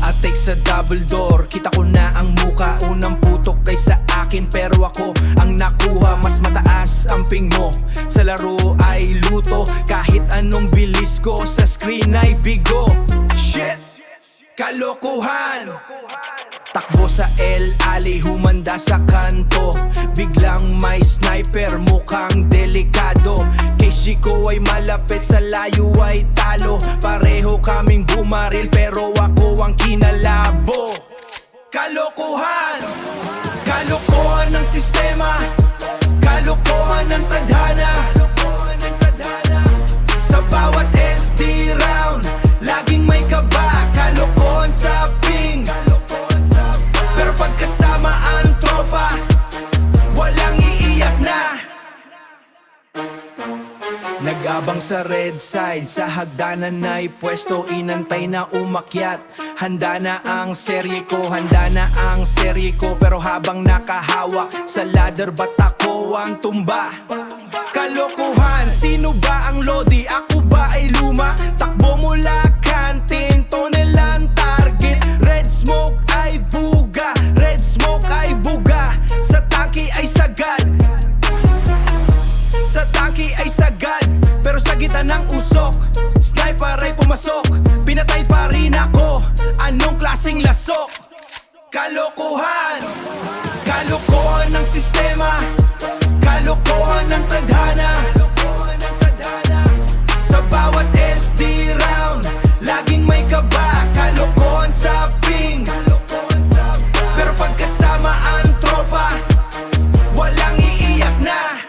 Atek sa double door, kita ko na ang muka. Unang putok kay sa akin, pero ako ang nakuha. Mas mataas ang ping mo, sa laro ay luto. Kahit anong bilis ko, sa screen ay bigo. Shit, kalokohan. Takbo sa L-alley, humanda sa kanto. Biglang may sniper, mukhang delikado. Kay Chico ay malapit, sa layo ay talo. Pareho kaming bumaril, pero ako ang kinalabo. Kalokohan, kalokohan ng sistema, kalokohan ng tadhana. Sa bawat SD round, laging may kaba. Kalokohan sa ping, pero pagkasama ang tropa, walang iiyak na. Nag-abang sa red side, sa hagdanan ay pwesto. Inantay na umakyat, handa na ang serye ko. Handa na ang serye ko, pero habang nakahawak sa ladder, ba't ako ang tumba? Kalokohan, sino ba ang lodi? Ako ba ay luma? Takbo mula kantin, tonel ang target. Red smoke ay buga, red smoke ay buga. Sa tangki ay sagad, sa tangki ay sagad, pero sa gitna ng usok, sniper ay pumasok. Pinatay pa rin ako, anong klaseng lasok? Kalokohan, kalokohan ng sistema, kalokohan ng tadhana. Sa bawat SD round, laging may kaba. Kalokohan sa ping, pero pagkasama ang tropa, walang iiyak na.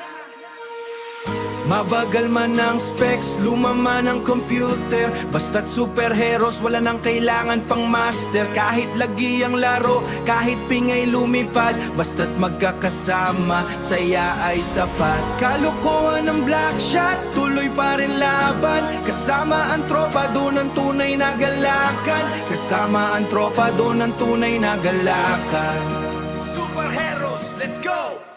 Mabagal man ang specs, luma man ang computer. Basta't superheroes, wala nang kailangan pang master. Kahit lagi ang laro, kahit pingay lumipad, basta't magkakasama, saya ay sapat. Kalokohan ng black shot, tuloy pa rin laban. Kasama ang tropa, doon ang tunay na galakan. Kasama ang tropa, doon ang tunay na galakan. Superheroes, let's go!